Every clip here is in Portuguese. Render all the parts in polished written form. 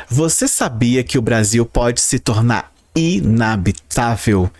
Você sabia que o Brasil pode se tornar inabitável?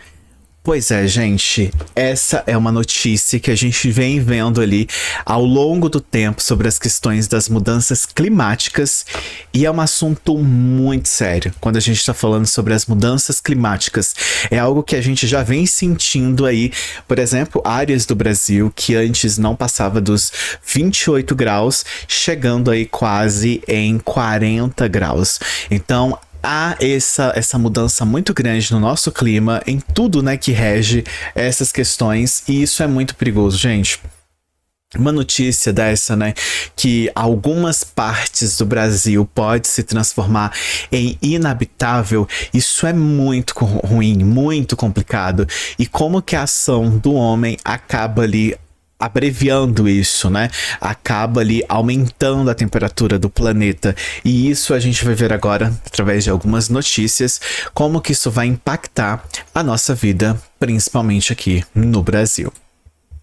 Pois é, gente, essa é uma notícia que a gente vem vendo ali ao longo do tempo sobre as questões das mudanças climáticas e é um assunto muito sério. Quando a gente está falando sobre as mudanças climáticas, é algo que a gente já vem sentindo aí, por exemplo, áreas do Brasil que antes não passava dos 28 graus, chegando aí quase em 40 graus. Então, há essa mudança muito grande no nosso clima, em tudo, né, que rege essas questões, e isso é muito perigoso, gente. Uma notícia dessa, né, que algumas partes do Brasil pode se transformar em inabitável, isso é muito ruim, muito complicado. E como que a ação do homem acaba ali abreviando isso, né? Acaba ali aumentando a temperatura do planeta. E isso a gente vai ver agora, através de algumas notícias, como que isso vai impactar a nossa vida, principalmente aqui no Brasil.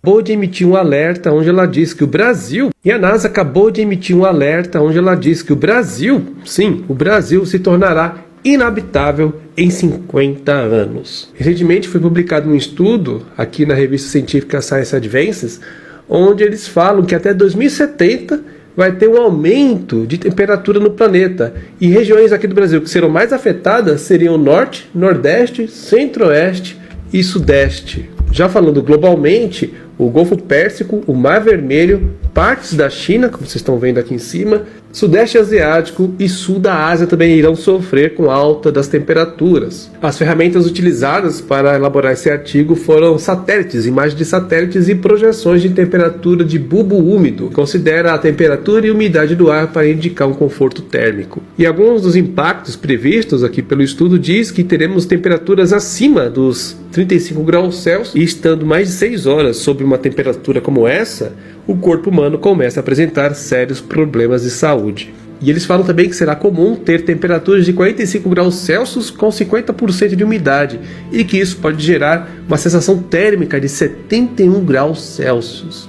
Acabou de emitir um alerta onde ela diz que o Brasil, e a NASA acabou de emitir um alerta onde ela diz que o Brasil, sim, o Brasil se tornará inabitável em 50 anos. Recentemente foi publicado um estudo aqui na revista científica Science Advances, onde eles falam que até 2070 vai ter um aumento de temperatura no planeta. E regiões aqui do Brasil que serão mais afetadas seriam o Norte, Nordeste, Centro-Oeste e Sudeste. Já falando globalmente, o Golfo Pérsico, o Mar Vermelho, partes da China, como vocês estão vendo aqui em cima, Sudeste Asiático e Sul da Ásia também irão sofrer com a alta das temperaturas. As ferramentas utilizadas para elaborar esse artigo foram satélites, imagens de satélites e projeções de temperatura de bulbo úmido. Considera a temperatura e umidade do ar para indicar um conforto térmico. E alguns dos impactos previstos aqui pelo estudo diz que teremos temperaturas acima dos 35 graus Celsius e estando mais de 6 horas sob uma temperatura como essa, o corpo humano começa a apresentar sérios problemas de saúde. E eles falam também que será comum ter temperaturas de 45 graus Celsius com 50% de umidade e que isso pode gerar uma sensação térmica de 71 graus Celsius.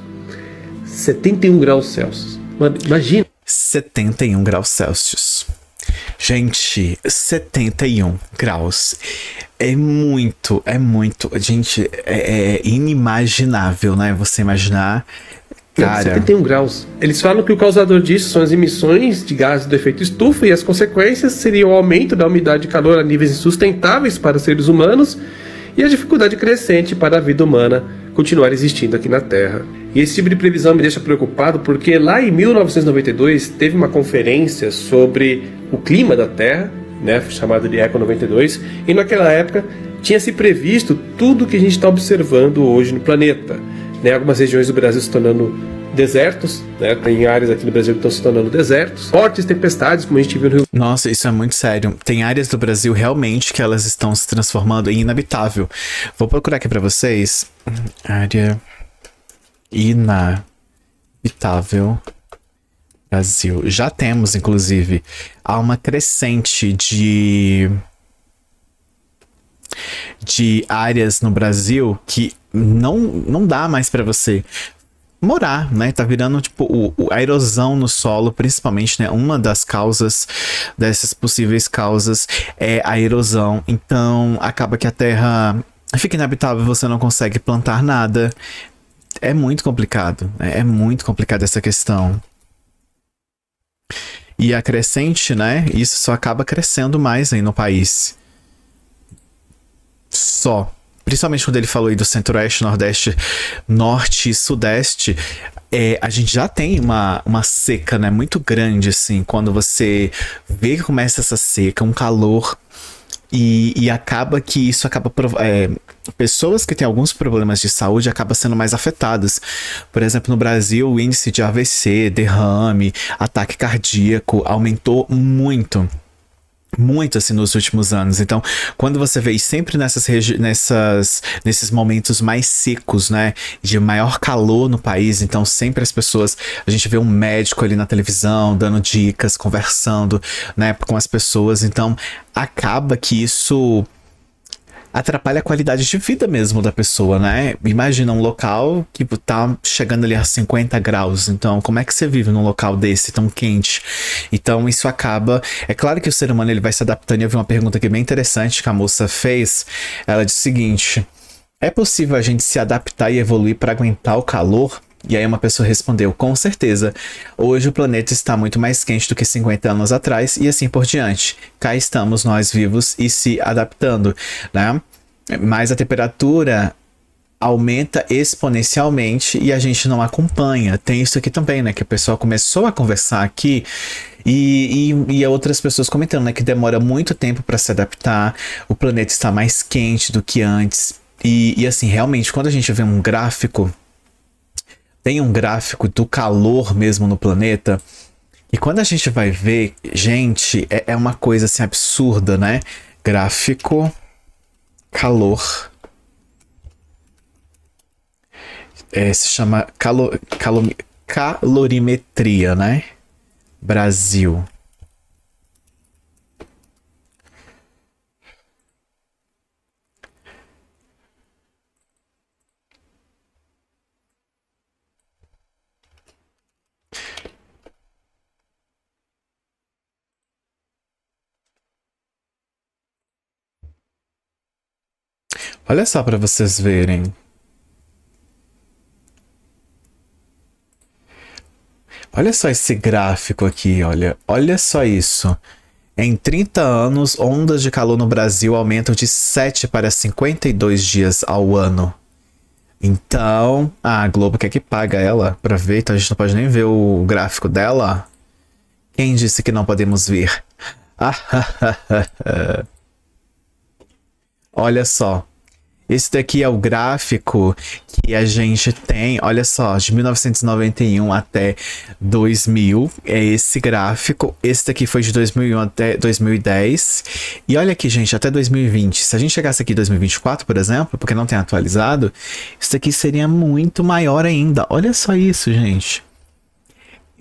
71 graus Celsius. Mano, imagina. 71 graus Celsius. Gente, 71 graus. É muito, gente, é inimaginável, né? Você imaginar. Cara, 71 graus. Eles falam que o causador disso são as emissões de gases do efeito estufa e as consequências seriam o aumento da umidade e calor a níveis insustentáveis para os seres humanos e a dificuldade crescente para a vida humana continuar existindo aqui na Terra. E esse tipo de previsão me deixa preocupado porque lá em 1992 teve uma conferência sobre o clima da Terra, né, chamada de Eco 92, e naquela época tinha se previsto tudo que a gente está observando hoje no planeta. Né, algumas regiões do Brasil se tornando desertos, né, tem áreas aqui no Brasil que estão se tornando desertos, fortes tempestades, como a gente viu no Rio. Nossa, isso é muito sério. Tem áreas do Brasil realmente que elas estão se transformando em inabitável. Vou procurar aqui para vocês. Área inabitável Brasil. Já temos, inclusive, há uma crescente de áreas no Brasil que não dá mais para você morar, né? Tá virando tipo a erosão no solo, principalmente, né? Uma das causas dessas possíveis causas é a erosão. Então acaba que a terra fica inabitável, você não consegue plantar nada. É muito complicado, né? É muito complicado essa questão. E a crescente, né? Isso só acaba crescendo mais aí no país. Só. Principalmente quando ele falou aí do Centro-Oeste, Nordeste, Norte e Sudeste, a gente já tem uma seca, né, muito grande, assim, quando você vê que começa essa seca, um calor, e acaba que isso acaba... pessoas que têm alguns problemas de saúde acabam sendo mais afetadas. Por exemplo, no Brasil, o índice de AVC, derrame, ataque cardíaco aumentou muito assim nos últimos anos. Então, quando você vê sempre nesses momentos mais secos, né, de maior calor no país, então sempre as pessoas, a gente vê um médico ali na televisão dando dicas, conversando, né, com as pessoas, então acaba que isso atrapalha a qualidade de vida mesmo da pessoa, né? Imagina um local que tá chegando ali a 50 graus. Então, como é que você vive num local desse tão quente? Então, isso acaba... É claro que o ser humano ele vai se adaptando. Eu vi uma pergunta aqui bem interessante que a moça fez. Ela disse o seguinte: é possível a gente se adaptar e evoluir para aguentar o calor? E aí uma pessoa respondeu: com certeza. Hoje o planeta está muito mais quente do que 50 anos atrás e assim por diante. Cá estamos nós vivos e se adaptando, né? Mas a temperatura aumenta exponencialmente e a gente não acompanha. Tem isso aqui também, né? Que o pessoal começou a conversar aqui e outras pessoas comentando, né? Que demora muito tempo para se adaptar. O planeta está mais quente do que antes. E assim, realmente, quando a gente vê um gráfico... Tem um gráfico do calor mesmo no planeta. E quando a gente vai ver, gente, é uma coisa assim absurda, né? Gráfico, calor. Se chama calorimetria, né? Brasil. Olha só para vocês verem. Olha só esse gráfico aqui, olha. Olha só isso. Em 30 anos, ondas de calor no Brasil aumentam de 7 para 52 dias ao ano. Então, a Globo quer que paga ela para ver, então a gente não pode nem ver o gráfico dela. Quem disse que não podemos ver? Olha só. Esse daqui é o gráfico que a gente tem, olha só, de 1991 até 2000, é esse gráfico. Esse daqui foi de 2001 até 2010. E olha aqui, gente, até 2020. Se a gente chegasse aqui em 2024, por exemplo, porque não tem atualizado, isso daqui seria muito maior ainda. Olha só isso, gente.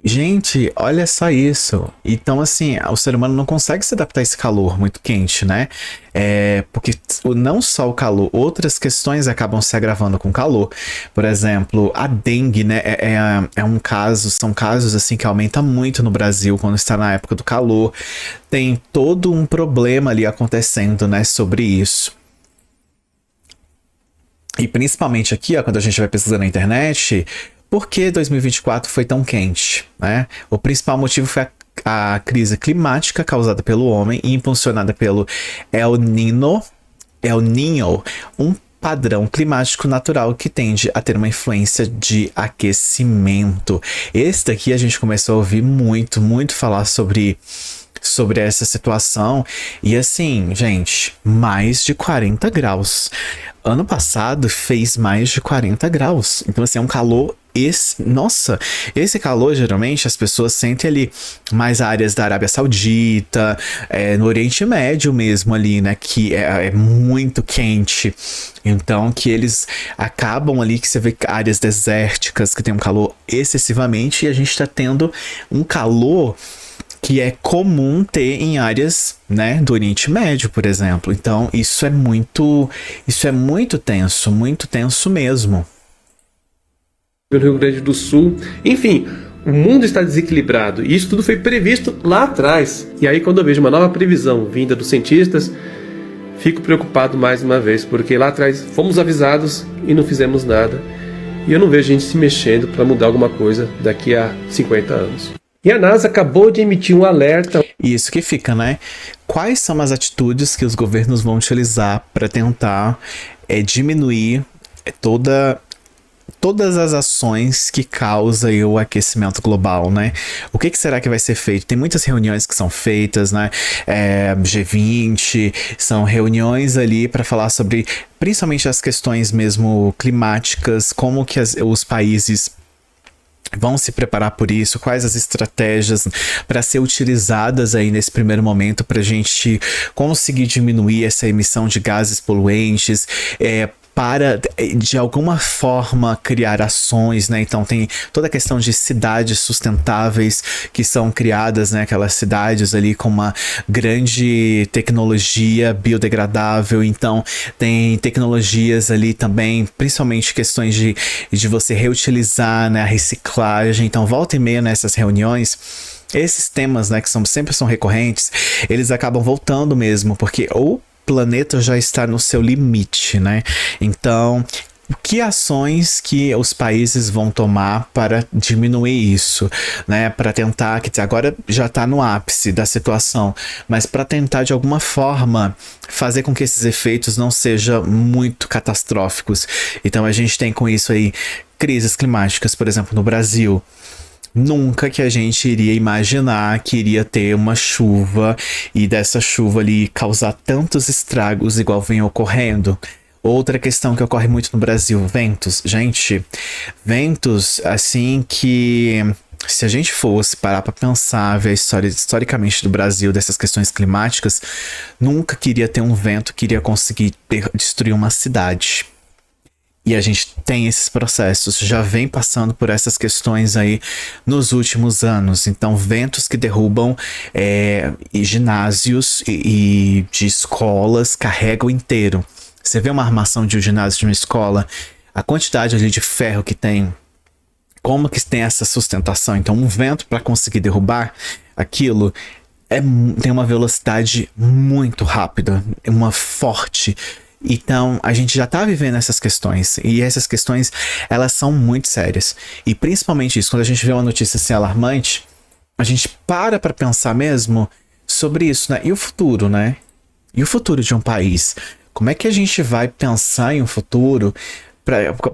Gente, olha só isso. Então, assim, o ser humano não consegue se adaptar a esse calor muito quente, né? Porque não só o calor, outras questões acabam se agravando com o calor. Por exemplo, a dengue, né? São casos assim que aumenta muito no Brasil quando está na época do calor. Tem todo um problema ali acontecendo, né, sobre isso. E principalmente aqui, ó, quando a gente vai pesquisar na internet, por que 2024 foi tão quente, né? O principal motivo foi a crise climática causada pelo homem e impulsionada pelo El Niño, um padrão climático natural que tende a ter uma influência de aquecimento. Esse daqui a gente começou a ouvir muito falar sobre essa situação. E assim, gente, mais de 40 graus. Ano passado fez mais de 40 graus. Então, assim, é um calor... Nossa, esse calor geralmente as pessoas sentem ali mais áreas da Arábia Saudita, no Oriente Médio mesmo ali, né, que é muito quente. Então que eles acabam ali, que você vê áreas desérticas que tem um calor excessivamente, e a gente tá tendo um calor que é comum ter em áreas, né, do Oriente Médio, por exemplo. Então isso é muito tenso mesmo. No Rio Grande do Sul, enfim, o mundo está desequilibrado e isso tudo foi previsto lá atrás. E aí, quando eu vejo uma nova previsão vinda dos cientistas, fico preocupado mais uma vez, porque lá atrás fomos avisados e não fizemos nada. E eu não vejo gente se mexendo para mudar alguma coisa daqui a 50 anos. E a NASA acabou de emitir um alerta. Isso que fica, né? Quais são as atitudes que os governos vão utilizar para tentar diminuir todas as ações que causam o aquecimento global, né? O que será que vai ser feito? Tem muitas reuniões que são feitas, né? G20, são reuniões ali para falar sobre, principalmente as questões mesmo climáticas, como que os países vão se preparar por isso, quais as estratégias para ser utilizadas aí nesse primeiro momento para a gente conseguir diminuir essa emissão de gases poluentes, para, de alguma forma, criar ações, né? Então tem toda a questão de cidades sustentáveis que são criadas, né? Aquelas cidades ali com uma grande tecnologia biodegradável. Então tem tecnologias ali também, principalmente questões de você reutilizar, né? A reciclagem. Então volta e meia nessas reuniões, esses temas, né? Que sempre são recorrentes, eles acabam voltando mesmo, porque o planeta já está no seu limite, né? Então, que ações que os países vão tomar para diminuir isso, né? Para tentar, quer dizer, agora já está no ápice da situação, mas para tentar de alguma forma fazer com que esses efeitos não sejam muito catastróficos. Então a gente tem com isso aí crises climáticas, por exemplo, no Brasil. Nunca que a gente iria imaginar que iria ter uma chuva e dessa chuva ali causar tantos estragos igual vem ocorrendo. Outra questão que ocorre muito no Brasil, ventos. Gente, ventos assim que, se a gente fosse parar para pensar, ver a história historicamente do Brasil, dessas questões climáticas, nunca queria ter um vento que iria conseguir destruir uma cidade. E a gente tem esses processos, já vem passando por essas questões aí nos últimos anos. Então, ventos que derrubam ginásios e de escolas carregam inteiro. Você vê uma armação de um ginásio de uma escola, a quantidade ali de ferro que tem, como que tem essa sustentação. Então, um vento para conseguir derrubar aquilo tem uma velocidade muito rápida, uma forte. Então, a gente já tá vivendo essas questões. E essas questões, elas são muito sérias. E principalmente isso, quando a gente vê uma notícia assim alarmante, a gente para pensar mesmo sobre isso, né? E o futuro, né? E o futuro de um país? Como é que a gente vai pensar em um futuro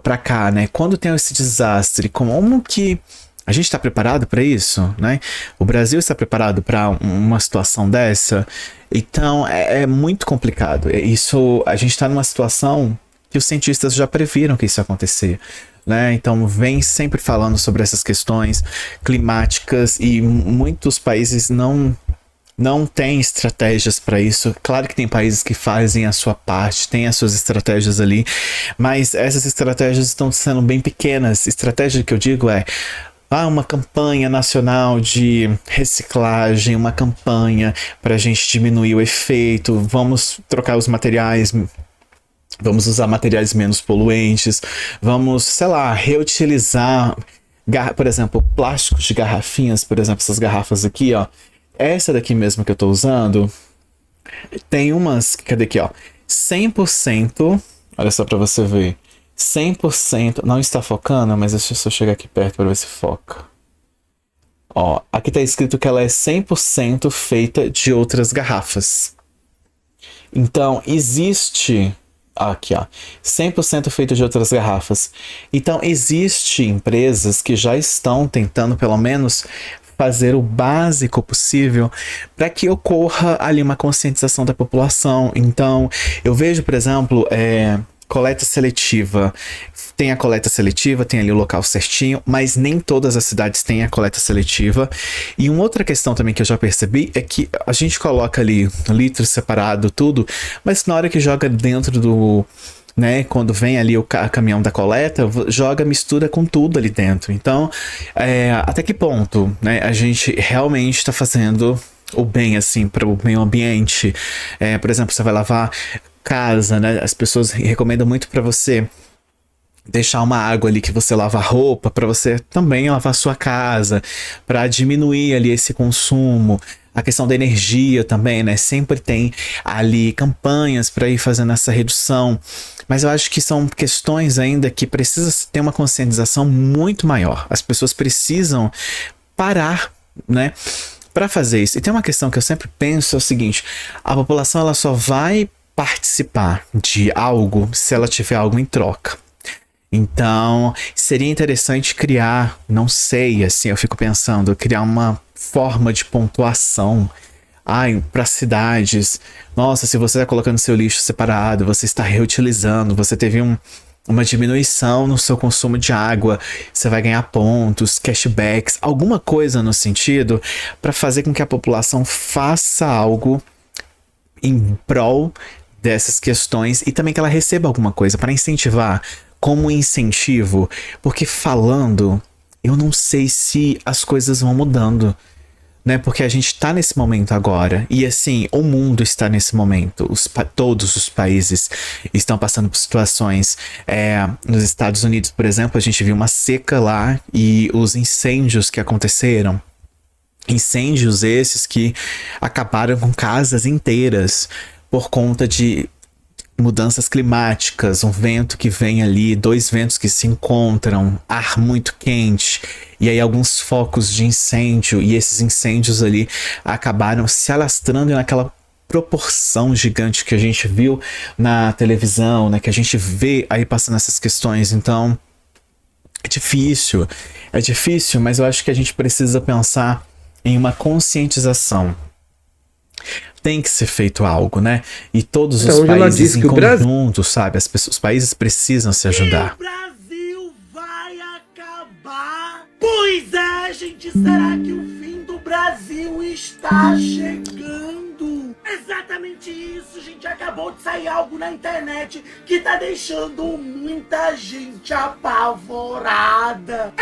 pra cá, né? Quando tem esse desastre, como que a gente está preparado para isso, né? O Brasil está preparado para uma situação dessa? Então é muito complicado. Isso, a gente está numa situação que os cientistas já previram que isso ia acontecer, né? Então vem sempre falando sobre essas questões climáticas e muitos países não têm estratégias para isso. Claro que tem países que fazem a sua parte, têm as suas estratégias ali, mas essas estratégias estão sendo bem pequenas. Estratégia que eu digo é uma campanha nacional de reciclagem, uma campanha para a gente diminuir o efeito, vamos trocar os materiais, vamos usar materiais menos poluentes, vamos, sei lá, reutilizar, por exemplo, plásticos de garrafinhas, por exemplo, essas garrafas aqui, ó, essa daqui mesmo que eu tô usando, tem umas, cadê aqui, ó, 100%, olha só para você ver, 100%, não está focando, mas deixa eu só chegar aqui perto para ver se foca. Ó, aqui tá escrito que ela é 100% feita de outras garrafas. Então, existe... Aqui, ó. 100% feito de outras garrafas. Então, existe empresas que já estão tentando, pelo menos, fazer o básico possível para que ocorra ali uma conscientização da população. Então, eu vejo, por exemplo, coleta seletiva. Tem a coleta seletiva, tem ali o local certinho, mas nem todas as cidades têm a coleta seletiva. E uma outra questão também que eu já percebi é que a gente coloca ali litro separado, tudo, mas na hora que joga dentro do... né, quando vem ali o caminhão da coleta, mistura com tudo ali dentro. Então, até que ponto, né, a gente realmente está fazendo o bem, assim, para o meio ambiente? Por exemplo, você vai lavar casa, né? As pessoas recomendam muito para você deixar uma água ali que você lava a roupa, para você também lavar a sua casa, para diminuir ali esse consumo. A questão da energia também, né? Sempre tem ali campanhas para ir fazendo essa redução. Mas eu acho que são questões ainda que precisa ter uma conscientização muito maior. As pessoas precisam parar, né, para fazer isso. E tem uma questão que eu sempre penso, é o seguinte: a população ela só vai participar de algo se ela tiver algo em troca. Então, seria interessante criar, não sei, assim, eu fico pensando, criar uma forma de pontuação para cidades. Nossa, se você está colocando seu lixo separado, você está reutilizando, você teve uma diminuição no seu consumo de água, você vai ganhar pontos, cashbacks, alguma coisa no sentido para fazer com que a população faça algo em prol dessas questões e também que ela receba alguma coisa para incentivar, como incentivo, porque falando, eu não sei se as coisas vão mudando, né? Porque a gente tá nesse momento agora e assim, o mundo está nesse momento, todos os países estão passando por situações, nos Estados Unidos, por exemplo, a gente viu uma seca lá e os incêndios que aconteceram. Incêndios esses que acabaram com casas inteiras por conta de mudanças climáticas, um vento que vem ali, dois ventos que se encontram, ar muito quente, e aí alguns focos de incêndio, e esses incêndios ali acabaram se alastrando naquela proporção gigante que a gente viu na televisão, né, que a gente vê aí passando essas questões. Então, é difícil, mas eu acho que a gente precisa pensar em uma conscientização. Tem que ser feito algo, né? E todos os países em conjunto, sabe? Os países precisam se ajudar. O Brasil vai acabar? Pois é, gente. Será que o fim do Brasil está chegando? Exatamente isso, gente. Acabou de sair algo na internet que tá deixando muita gente apavorada.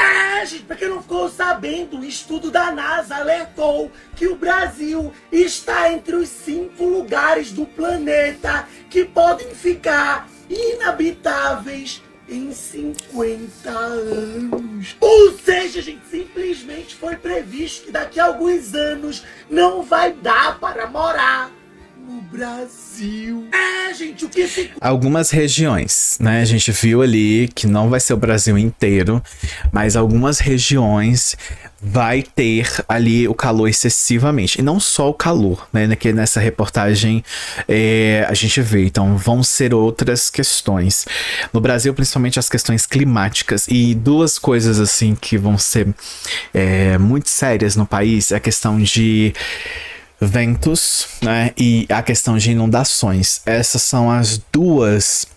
Gente, pra quem não ficou sabendo, o estudo da NASA alertou que o Brasil está entre os 5 lugares do planeta que podem ficar inabitáveis em 50 anos. Ou seja, gente, simplesmente foi previsto que daqui a alguns anos não vai dar para morar no Brasil. Gente, o que se... Algumas regiões, né? A gente viu ali que não vai ser o Brasil inteiro, mas algumas regiões vai ter ali o calor excessivamente. E não só o calor, né? Que nessa reportagem a gente vê. Então vão ser outras questões. No Brasil, principalmente as questões climáticas. E duas coisas assim que vão ser muito sérias no país é a questão de ventos, né, e a questão de inundações. Essas são as duas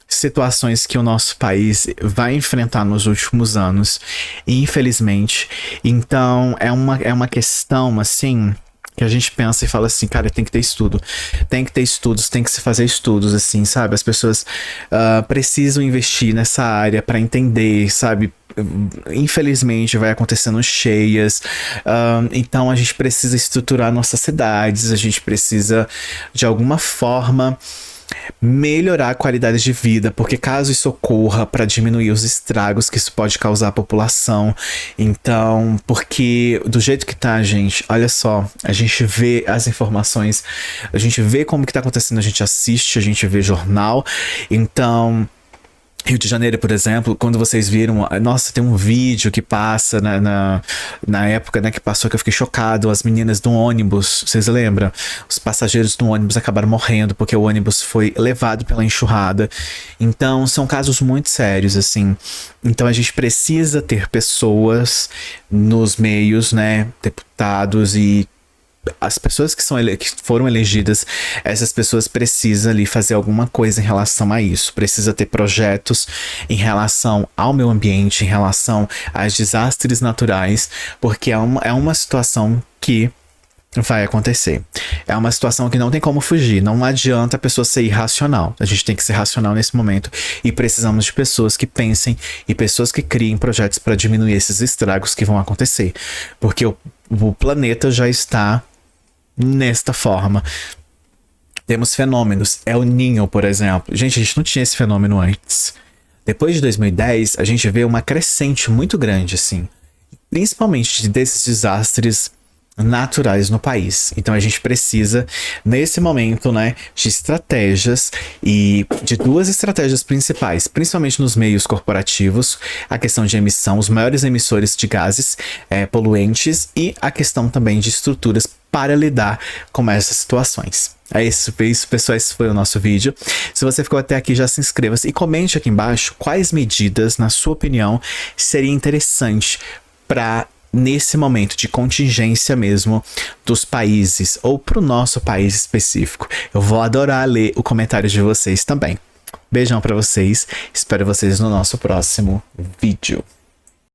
situações que o nosso país vai enfrentar nos últimos anos, infelizmente. Então é uma questão assim que a gente pensa e fala assim, cara, tem que ter estudo, tem que ter estudos, tem que se fazer estudos, assim, sabe? As pessoas precisam investir nessa área para entender, sabe? Infelizmente vai acontecendo cheias, então a gente precisa estruturar nossas cidades, a gente precisa de alguma forma melhorar a qualidade de vida, porque caso isso ocorra, para diminuir os estragos que isso pode causar à população. Então, porque do jeito que tá, gente, olha só, a gente vê as informações, a gente vê como que tá acontecendo, a gente assiste, a gente vê jornal. Então, Rio de Janeiro, por exemplo, quando vocês viram, nossa, tem um vídeo que passa na época, né, que passou, que eu fiquei chocado, as meninas do ônibus, vocês lembram? Os passageiros do ônibus acabaram morrendo porque o ônibus foi levado pela enxurrada. Então, são casos muito sérios, assim. Então, a gente precisa ter pessoas nos meios, né, deputados e as pessoas que foram elegidas, essas pessoas precisam ali fazer alguma coisa em relação a isso. Precisa ter projetos em relação ao meio ambiente, em relação aos desastres naturais, porque é uma situação que vai acontecer. É uma situação que não tem como fugir. Não adianta a pessoa ser irracional. A gente tem que ser racional nesse momento e precisamos de pessoas que pensem e pessoas que criem projetos para diminuir esses estragos que vão acontecer. Porque o planeta já está nesta forma. Temos fenômenos. El Niño, por exemplo. Gente, a gente não tinha esse fenômeno antes. Depois de 2010, a gente vê uma crescente muito grande, assim. Principalmente desses desastres naturais no país. Então a gente precisa, nesse momento, né, de estratégias e de duas estratégias principais, principalmente nos meios corporativos, a questão de emissão, os maiores emissores de gases poluentes e a questão também de estruturas para lidar com essas situações. É isso, pessoal, esse foi o nosso vídeo. Se você ficou até aqui, já se inscreva-se e comente aqui embaixo quais medidas, na sua opinião, seria interessante para nesse momento de contingência mesmo dos países ou para o nosso país específico. Eu vou adorar ler o comentário de vocês também. Beijão para vocês, espero vocês no nosso próximo vídeo.